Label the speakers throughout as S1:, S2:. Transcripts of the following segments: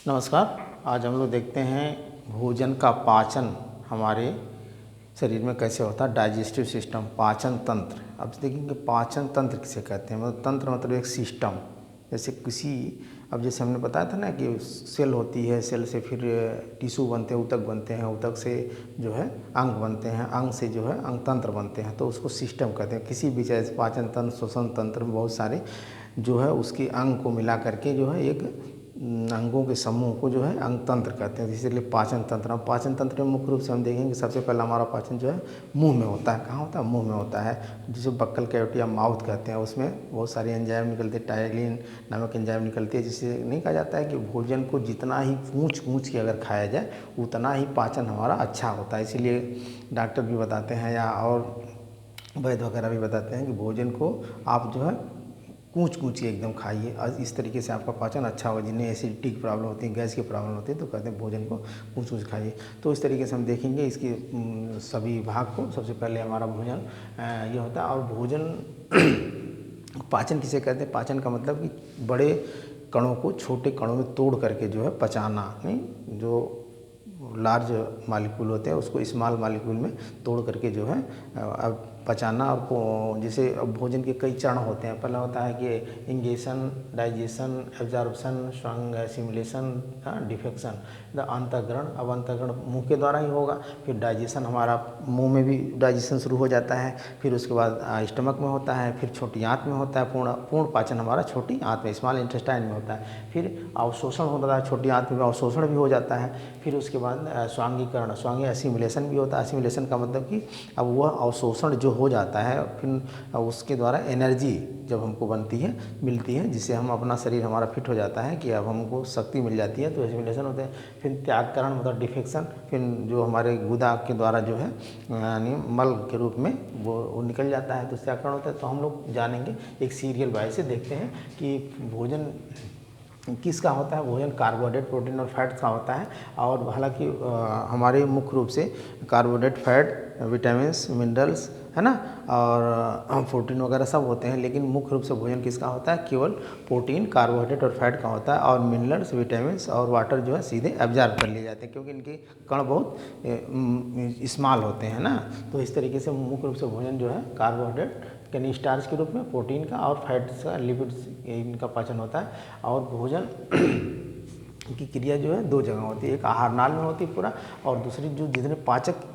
S1: नमस्कार। आज हम लोग देखते हैं भोजन का पाचन हमारे शरीर में कैसे होता है। डाइजेस्टिव सिस्टम, पाचन तंत्र। अब देखेंगे पाचन तंत्र किसे कहते हैं। मतलब तंत्र मतलब एक सिस्टम। जैसे अब जैसे हमने बताया था ना कि सेल होती है, सेल से फिर टिश्यू बनते हैं, ऊतक बनते हैं, ऊतक से जो है अंग बनते हैं, अंग से जो है अंग तंत्र बनते हैं, तो उसको सिस्टम कहते हैं। किसी भी जैसे पाचन तंत्र, श्वसन तंत्र में बहुत सारे जो है उसके अंग को मिला करके जो है एक अंगों के समूह को जो है अंग तंत्र कहते हैं। इसीलिए पाचन तंत्र। अब पाचन तंत्र में मुख्य रूप से हम देखेंगे सबसे पहला हमारा पाचन जो है मुंह में होता है। कहाँ होता है? मुंह में होता है, जिसे बक्कल कैविटी या माउथ कहते हैं। उसमें बहुत सारी एंजाइम निकलती है, टायलिन नामक एंजाइम निकलती है, जिससे नहीं कहा जाता है कि भोजन को जितना ही पूंछ के अगर खाया जाए उतना ही पाचन हमारा अच्छा होता है। इसीलिए डॉक्टर भी बताते हैं या और वैद्य वगैरह भी बताते हैं कि भोजन को आप जो है कूच के एकदम खाइए, और इस तरीके से आपका पाचन अच्छा होगा। जिन्हें एसिडिटी की प्रॉब्लम होती है, गैस की प्रॉब्लम होती है, तो कहते हैं भोजन को कूच खाइए। तो इस तरीके से हम देखेंगे इसकी सभी भाग को। सबसे पहले हमारा भोजन ये होता है। और भोजन पाचन किसे कहते हैं? पाचन का मतलब कि बड़े कणों को छोटे कणों में तोड़ करके जो है पचाना, नहीं जो लार्ज मालिक्यूल होते हैं उसको स्मॉल मालिक्यूल में तोड़ करके जो है अब पचाना। और जैसे अब भोजन के कई चरण होते हैं। पहला होता है कि इंगेशन, डाइजेशन, एब्जॉर्प्शन, स्वांग एसिमिलेशन, डिफेक्शन, अंतःग्रहण। अब अंतःग्रहण मुंह के द्वारा ही होगा। फिर डाइजेशन हमारा मुंह में भी डाइजेशन शुरू हो जाता है। फिर उसके बाद स्टमक में होता है, फिर छोटी आंत में होता है। पूर्ण पाचन हमारा छोटी आंत में, स्मॉल इंटेस्टाइन में होता है। फिर अवशोषण होता है, छोटी आंत में अवशोषण भी हो जाता है। फिर उसके बाद स्वांगीकरण, स्वांगी एसिमिलेशन भी होता है। एसिमिलेशन का मतलब कि अब वह अवशोषण जो हो जाता है, फिर उसके द्वारा एनर्जी जब हमको बनती है, मिलती है, जिससे हम अपना शरीर हमारा फिट हो जाता है कि अब हमको शक्ति मिल जाती है, तो एसिमिलेशन होते हैं। फिर त्यागकरण मतलब डिफेक्शन, फिर जो हमारे गुदा के द्वारा जो है यानी मल के रूप में वो निकल जाता है, तो त्यागकरण होता है। तो हम लोग जानेंगे एक सीरियल वाइज से देखते हैं कि भोजन किसका होता है। भोजन कार्बोहाइड्रेट, प्रोटीन और फैट का होता है। और हालांकि हमारे मुख्य रूप से कार्बोहाइड्रेट, फैट, विटामिन्स, मिनरल्स, है ना, और प्रोटीन वगैरह सब होते हैं, लेकिन मुख्य रूप से भोजन किसका होता है? केवल प्रोटीन, कार्बोहाइड्रेट और फैट का होता है। और मिनरल्स, विटामिन्स और वाटर जो है सीधे एब्जॉर्ब कर लिए जाते हैं, क्योंकि इनके कण बहुत स्मॉल होते हैं ना। तो इस तरीके से मुख्य रूप से भोजन जो है कार्बोहाइड्रेट यानी स्टार्च के रूप में, प्रोटीन का और फैट्स का, लिपिड्स, इनका पाचन होता है। और भोजन की क्रिया जो है दो जगह होती है। एक आहार नाल में होती है पूरा, और दूसरी जो जितने पाचक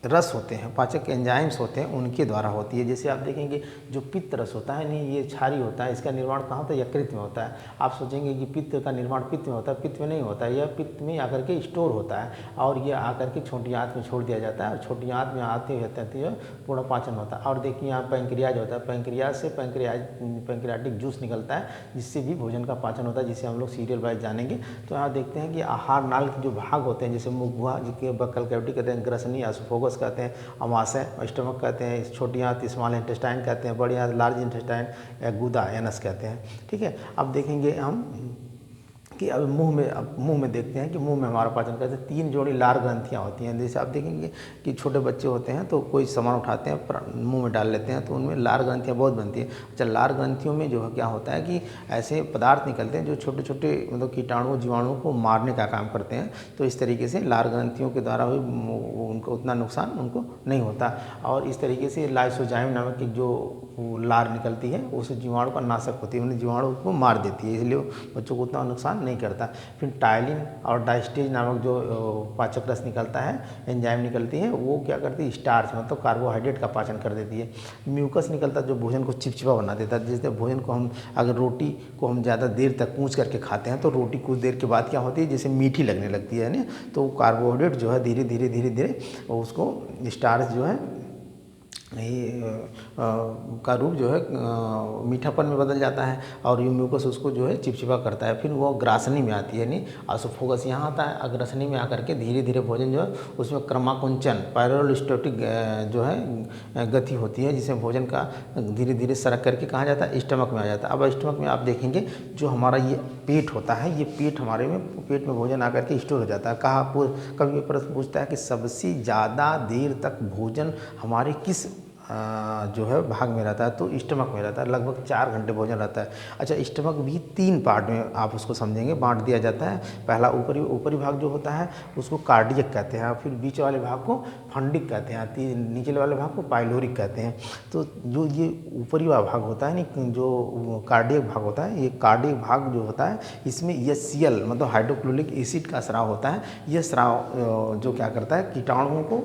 S1: रस होते हैं, पाचक एंजाइम्स होते हैं, उनके द्वारा होती है। जैसे आप देखेंगे जो पित्त रस होता है, नहीं ये क्षारी होता है, इसका निर्माण कहाँ होता है? यकृत में होता है। आप सोचेंगे कि पित्त का निर्माण पित्त में होता है, पित्त में नहीं होता है। यह पित्त में आकर के स्टोर होता है, और ये आकर के छोटी आंत में छोड़ दिया जाता है, और छोटी आंत में आते हुए पूर्ण पाचन होता है। और देखिए यहाँ पैंक्रियाज होता है, पैंक्रियाज से पैंक्रियाटिक जूस निकलता है, जिससे भी भोजन का पाचन होता है, जिसे हम लोग सीरियल वाइज जानेंगे। तो यहाँ देखते हैं कि आहार नाल के जो भाग होते हैं, जैसे मुख गुहा, जिसके बक्कल कैविटी कहते हैं, ग्रसनी, एसोफेगस कहते हैं, अमाशय, स्टमक कहते हैं, छोटी आंत स्मॉल इंटेस्टाइन कहते हैं, बड़ी आंत लार्ज इंटेस्टाइन या गुदा एनस कहते हैं। ठीक है। अब देखेंगे हम कि अब मुंह में देखते हैं कि मुंह में हमारा पाचन कैसे। 3 जोड़ी लार ग्रंथियाँ होती हैं। जैसे आप देखेंगे कि छोटे बच्चे होते हैं तो कोई सामान उठाते हैं, मुंह में डाल लेते हैं, तो उनमें लार ग्रंथियाँ बहुत बनती हैं। अच्छा, लार ग्रंथियों में जो है क्या होता है कि ऐसे पदार्थ निकलते हैं जो छोटे छोटे मतलब कीटाणु, जीवाणुओं को मारने का काम करते हैं। तो इस तरीके से लार ग्रंथियों के द्वारा भी उनको उतना नुकसान उनको नहीं होता। और इस तरीके से लाइसोजाइम नामक एक जो लार निकलती है, उस जीवाणु का नाशक होती है, उन्हें जीवाणु को मार देती है, इसलिए बच्चों को उतना नुकसान नहीं करता। फिर टायलिन और डाइस्टेज नामक जो पाचक रस निकलता है, एंजाइम निकलती है, वो क्या करती है? स्टार्च मतलब कार्बोहाइड्रेट का पाचन कर देती है। म्यूकस निकलता है जो भोजन को चिपचिपा बना देता है। जैसे भोजन को हम अगर रोटी को हम ज़्यादा देर तक कूच करके खाते हैं, तो रोटी कुछ देर के बाद क्या होती है? जैसे मीठी लगने लगती है ना, तो कार्बोहाइड्रेट जो है धीरे धीरे उसको स्टार्च जो है का रूप जो है मीठापन में बदल जाता है, और म्यूकस उसको जो है चिपचिपा करता है। फिर वो ग्रासनी में आती है, नहीं एसोफेगस यहाँ आता है। ग्रासनी में आकर के धीरे धीरे भोजन जो है उसमें क्रमाकुंचन, पैरेललोस्टैटिक जो है गति होती है, जिसमें भोजन का धीरे धीरे सरक करके कहाँ जाता है? स्टमक में आ जाता है। अब स्टमक में आप देखेंगे जो हमारा ये पेट होता है, ये पेट पेट में भोजन आकर के स्टोर हो जाता है। कभी प्रश्न पूछता है कि सबसे ज़्यादा देर तक भोजन हमारे किस जो है भाग में रहता है, तो स्टमक में रहता है, लगभग 4 घंटे भोजन रहता है। अच्छा, स्टमक भी 3 पार्ट में आप उसको समझेंगे बांट दिया जाता है। पहला ऊपरी भाग जो होता है उसको कार्डियक कहते हैं, फिर बीच वाले भाग को फंडिक कहते हैं, निचले वाले भाग को पाइलोरिक कहते हैं। तो जो ये ऊपरी वाला भाग होता है नहीं, जो कार्डियक भाग होता है, ये कार्डियक भाग जो होता है इसमें HCl मतलब हाइड्रोक्लोरिक एसिड का स्राव होता है। यह स्राव जो क्या करता है, कीटाणुओं को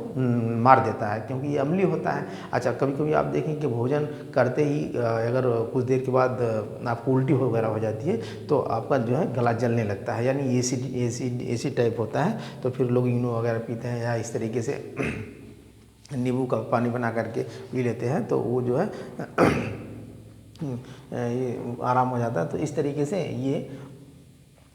S1: मार देता है, क्योंकि ये अम्लीय होता है। अच्छा, कभी कभी आप देखें कि भोजन करते ही अगर कुछ देर के बाद आपको उल्टी वगैरह हो जाती है तो आपका जो है गला जलने लगता है, यानी एसिड टाइप होता है। तो फिर लोग इनो वगैरह पीते हैं या इस तरीके से नींबू का पानी बना करके पी लेते हैं, तो वो जो है ये आराम हो जाता है। तो इस तरीके से ये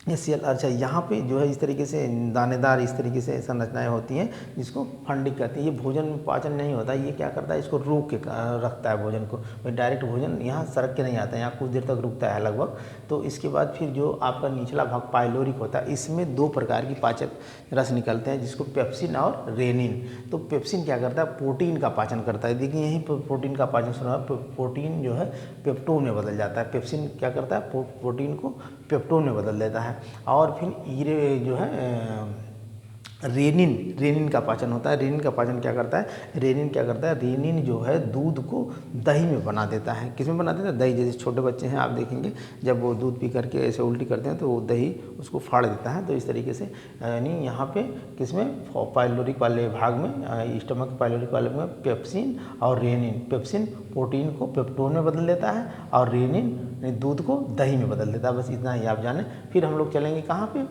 S1: HCl। अच्छा, यहाँ पे जो है इस तरीके से दानेदार इस तरीके से संरचनाएं होती हैं जिसको फंडिक कहते हैं। ये भोजन में पाचन नहीं होता, ये क्या करता है, इसको रोक के रखता है भोजन को। डायरेक्ट भोजन यहाँ सड़क के नहीं आता है, यहाँ कुछ देर तक रुकता है लगभग। तो इसके बाद फिर जो आपका निचला भाग पाइलोरिक होता है, इसमें 2 प्रकार की पाचक रस निकलते हैं, जिसको पेप्सिन और रेनिन। तो पेप्सिन क्या करता है, प्रोटीन का पाचन करता है। देखिए यहीं पर प्रोटीन का पाचन सुना, प्रोटीन जो है पेप्टोन में बदल जाता है। पेप्सिन क्या करता है, प्रोटीन को पेप्टोन में बदल देता है। और फिर ये जो है रेनिन का पाचन होता है। रेनिन का पाचन क्या करता है, रेनिन जो है दूध को दही में बना देता है। किस में बना देता है, दही। जैसे छोटे बच्चे हैं, आप देखेंगे जब वो दूध पी करके ऐसे उल्टी करते हैं तो वो दही उसको फाड़ देता है। तो इस तरीके से यानी यहाँ पे किसमें, पाइलोरिक वाले भाग में, स्टमक पाइलोरिक वाले में पेप्सिन और रेनिन। पेप्सिन प्रोटीन को पेप्टोन में बदल देता है और रेनिन दूध को दही में बदल देता है। बस इतना ही आप जानें। फिर हम लोग चलेंगे कहाँ पे,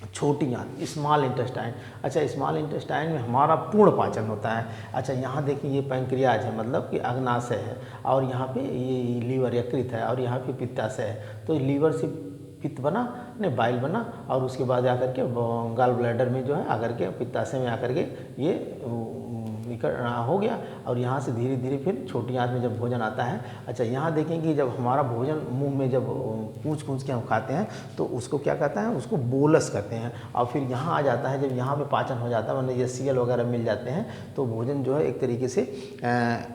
S1: छोटी आंत, स्मॉल इंटेस्टाइन। अच्छा, स्मॉल इंटेस्टाइन में हमारा पूर्ण पाचन होता है। अच्छा, यहाँ देखिए ये पैंक्रियाज है, मतलब कि अग्नाशय है, और यहाँ पे ये लीवर यकृत है, और यहाँ पे पित्ताशय है। तो लीवर से पित्त बना, नहीं बाइल बना, और उसके बाद आकर के गॉल ब्लैडर में जो है आकर के पित्ताशय में आकर के ये हो गया, और यहाँ से धीरे धीरे फिर छोटी आंत में जब भोजन आता है। अच्छा, यहाँ देखें कि जब हमारा भोजन मुंह में जब पूंछ के हम खाते हैं तो उसको क्या कहते हैं, उसको बोलस कहते हैं। और फिर यहाँ आ जाता है, जब यहाँ पे पाचन हो जाता है, मतलब HCl वगैरह मिल जाते हैं, तो भोजन जो है एक तरीके से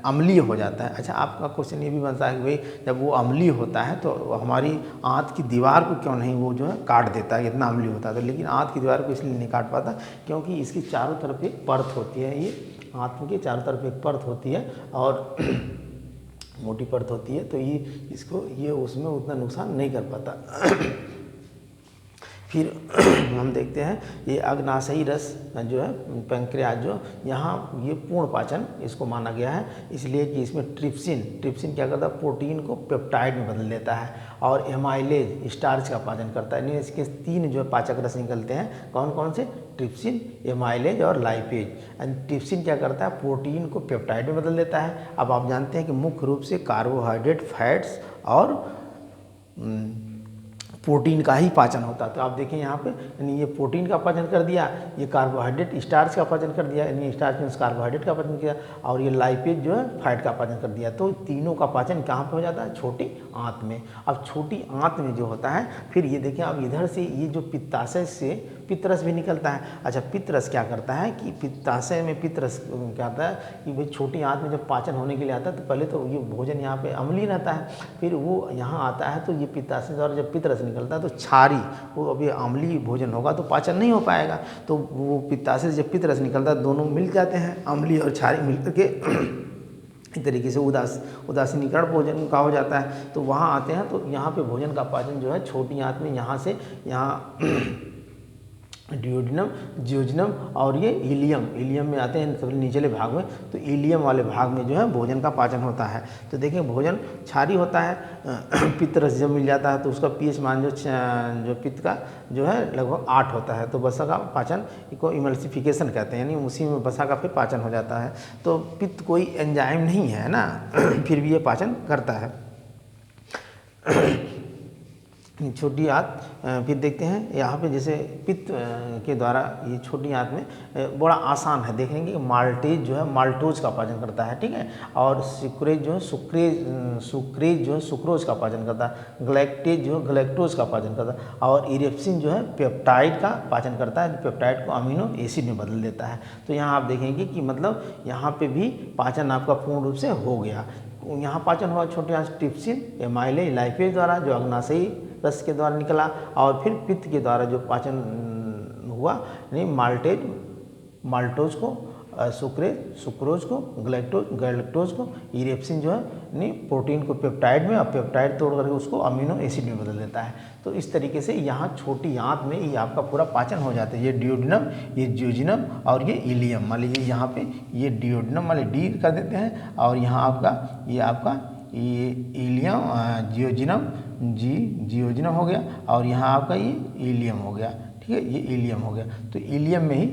S1: अम्लीय हो जाता है। अच्छा, आपका क्वेश्चन ये भी बनता है कि भाई जब वो अम्लीय होता है तो हमारी आंत की दीवार को क्यों नहीं वो जो है काट देता है, इतना अम्लीय होता है। तो लेकिन आंत की दीवार को इसलिए नहीं काट पाता क्योंकि इसकी चारों तरफ एक परत होती है। ये आंत के चारों तरफ एक परत होती है और मोटी परत होती है, तो ये उसमें उतना नुकसान नहीं कर पाता। फिर हम देखते हैं ये अग्नाशयी रस जो है पैंक्रियाज, जो यहाँ ये पूर्ण पाचन इसको माना गया है, इसलिए कि इसमें ट्रिप्सिन क्या करता है, प्रोटीन को पेप्टाइड में बदल देता है, और एमाइलेज स्टार्च का पाचन करता है। इसके 3 जो पाचक रस निकलते हैं, कौन कौन से, ट्रिप्सिन, एमाइलेज और लाइपेज। एंड ट्रिप्सिन क्या करता है, प्रोटीन को पेप्टाइड में बदल देता है। अब आप जानते हैं कि मुख्य रूप से कार्बोहाइड्रेट, फैट्स और प्रोटीन का ही पाचन होता है। तो आप देखें यहाँ पे, यानी ये प्रोटीन का पाचन कर दिया, ये कार्बोहाइड्रेट स्टार्च का पाचन कर दिया, यानी स्टार्च में कार्बोहाइड्रेट का पाचन किया, और ये लाइपेज जो है फैट का पाचन कर दिया। तो तीनों का पाचन कहाँ पे हो जाता है, छोटी आंत में। अब छोटी आंत में जो होता है, फिर ये देखें अब इधर से ये जो पित्ताशय से पित्तरस भी निकलता है। अच्छा, पित्तरस क्या करता है कि पित्ताशय में पित्तरस क्या आता है कि भाई छोटी आंत में जब पाचन होने के लिए आता है तो पहले तो ये भोजन यहाँ पे अम्लीय रहता है, फिर वो यहाँ आता है तो ये पित्ताशय द्वारा जब पित्तरस निकलता है तो क्षारी, वो अभी अम्लीय भोजन होगा तो पाचन नहीं हो पाएगा। तो वो पित्ताशय से जब पित्तरस निकलता है दोनों मिल जाते हैं, अम्लीय और क्षारी मिल करके इस तरीके से उदासीनीकरण भोजन का हो जाता है। तो वहाँ आते हैं तो यहाँ पे भोजन का पाचन जो है छोटी आंत में यहाँ से यहाँ ड्यूडेनम, जियोजेनम और ये इलियम में आते हैं सबसे निचले भाग में। तो इलियम वाले भाग में जो है भोजन का पाचन होता है। तो देखिए भोजन क्षारी होता है, पित्त रस जब मिल जाता है तो उसका पीएच मान जो पित्त का जो है लगभग 8 होता है। तो वसा का पाचन को इमल्सिफिकेशन कहते हैं, यानी उसी में वसा का फिर पाचन हो जाता है। तो पित्त कोई एंजाइम नहीं है ना, फिर भी ये पाचन करता है। छोटी आंत। फिर देखते हैं यहाँ पे जैसे पित्त के द्वारा ये छोटी आंत में बड़ा आसान है, देखेंगे माल्टेज जो है माल्टोज का पाचन करता है, ठीक है। और सुक्रेज जो है सुक्रेज जो है सुक्रोज का पाचन करता है, ग्लैक्टेज जो है ग्लैक्टोज का पाचन करता है, और इरेप्सिन जो है पेप्टाइड का पाचन करता है, पेप्टाइड को अमीनो एसिड में बदल देता है। तो यहाँ आप देखेंगे कि मतलब यहाँ पे भी पाचन आपका पूर्ण रूप से हो गया। यहाँ पाचन हुआ छोटे आंत ट्रिप्सिन एमाइलेज लाइपेज द्वारा जो अग्नाशयी रस के द्वारा निकला, और फिर पित्त के द्वारा जो पाचन हुआ यानी माल्टोज को, सुक्रेज सुक्रोज को, गैलेक्टोज को, इरेप्सिन जो है यानी प्रोटीन को पेप्टाइड में, और पेप्टाइड तोड़ करके उसको अमीनो एसिड में बदल देता है। तो इस तरीके से यहाँ छोटी आंत में ये आपका पूरा पाचन हो जाता है। ये डियोडिनम, ये जियोजिनम और ये इलियम। मान लीजिए यहाँ पे ये डियोडिनम वाले डी कर देते हैं, और यहाँ आपका ये इलियम जियोजिनम हो गया, और यहाँ आपका ये इलियम हो गया, ठीक है, ये इलियम हो गया। तो इलियम में ही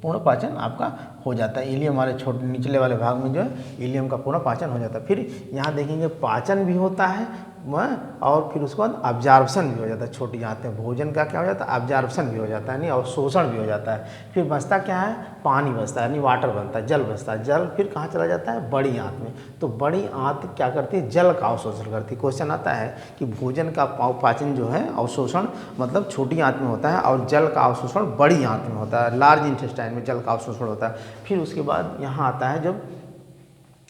S1: पूर्ण पाचन आपका हो जाता है। इलियम वाले छोटे निचले वाले भाग में जो है इलियम का पूर्ण पाचन हो जाता है। फिर यहाँ देखेंगे पाचन भी होता है और फिर उसके बाद अब्जॉर्प्शन भी हो जाता है। छोटी आंत में भोजन का क्या हो जाता है, अब्जॉर्प्शन भी हो जाता है, नहीं और शोषण भी हो जाता है। फिर बचता क्या है, पानी बचता है, यानी वाटर बनता है, जल बचता है। जल फिर कहाँ चला जाता है, बड़ी आंत में। तो बड़ी आंत क्या करती है, जल का अवशोषण करती है। क्वेश्चन आता है कि भोजन का पाचन जो है अवशोषण मतलब छोटी आंत में होता है, और जल का अवशोषण बड़ी आंत में होता है, लार्ज इंटेस्टाइन में जल का अवशोषण होता है। फिर उसके बाद यहाँ आता है, जब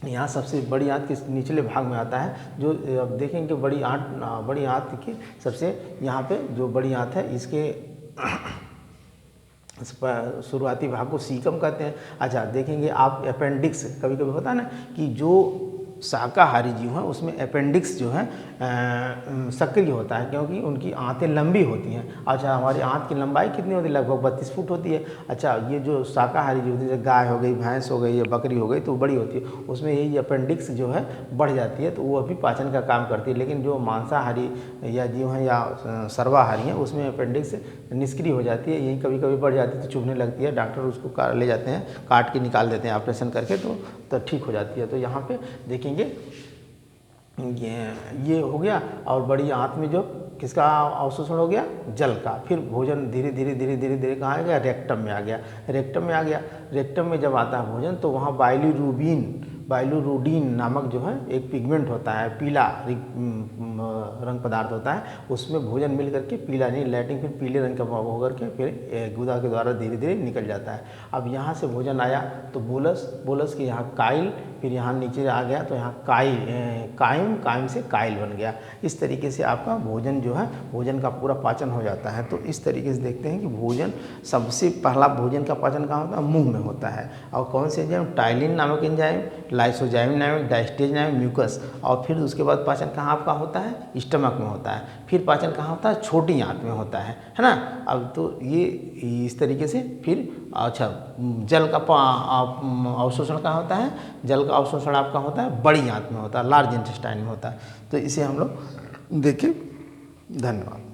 S1: यहाँ सबसे बड़ी आंत के निचले भाग में आता है, जो अब देखेंगे बड़ी आंत की सबसे यहाँ पे जो बड़ी आंत है इसके शुरुआती भाग को सीकम कहते हैं। अच्छा देखेंगे आप अपेंडिक्स, कभी कभी होता है ना कि जो शाकाहारी जीव हैं उसमें अपेंडिक्स जो है सक्रिय होता है, क्योंकि उनकी आंतें लंबी होती हैं। अच्छा हमारी आंत की लंबाई कितनी होती है, लगभग 32 फुट होती है। अच्छा ये जो शाकाहारी जीव होती है, जैसे गाय हो गई, भैंस हो गई या बकरी हो गई, तो बड़ी होती है, उसमें यही अपेंडिक्स जो है बढ़ जाती है, तो वो भी पाचन का काम करती है। लेकिन जो मांसाहारी या जीव हैं या सर्वाहारी हैं उसमें अपेंडिक्स निष्क्रिय हो जाती है, यही कभी कभी बढ़ जाती है तो चुभने लगती है, डॉक्टर उसको ले जाते हैं, काट के निकाल देते हैं ऑपरेशन करके, तो ठीक हो जाती है। तो यहाँ पे देखेंगे ये हो गया। और बड़ी आंत में जो किसका अवशोषण हो गया, जल का। फिर भोजन धीरे धीरे कहाँ आ गया, रेक्टम में आ गया। रेक्टम में जब आता है भोजन तो वहाँ बाइलिरुबिन नामक जो है एक पिगमेंट होता है, पीला रंग पदार्थ होता है, उसमें भोजन मिल करके पीला नहीं लैटिन फिर पीले रंग का होकर के फिर गुदा के द्वारा धीरे धीरे निकल जाता है। अब यहाँ से भोजन आया तो बोलस के यहाँ काइल, फिर यहाँ नीचे आ गया तो यहाँ काइम से काइल बन गया। इस तरीके से आपका भोजन जो है भोजन का पूरा पाचन हो जाता है। तो इस तरीके से देखते हैं कि भोजन सबसे पहला भोजन का पाचन कहाँ होता है, मुंह में होता है। और कौन से एंजाइम, टाइलिन नामक एंजाइम, लाइसोजाइम नामक, डायस्टेज नामक, म्यूकस। और फिर उसके बाद पाचन कहाँ आपका होता है, स्टमक में होता है। फिर पाचन कहाँ होता है, छोटी आंत में होता है ना। अब तो ये इस तरीके से फिर अच्छा जल का अवशोषण कहाँ होता है, जल का अवशोषण आपका होता है बड़ी आंत में होता है, लार्ज इंटेस्टाइन में होता है। तो इसे हम लोग देखें। धन्यवाद।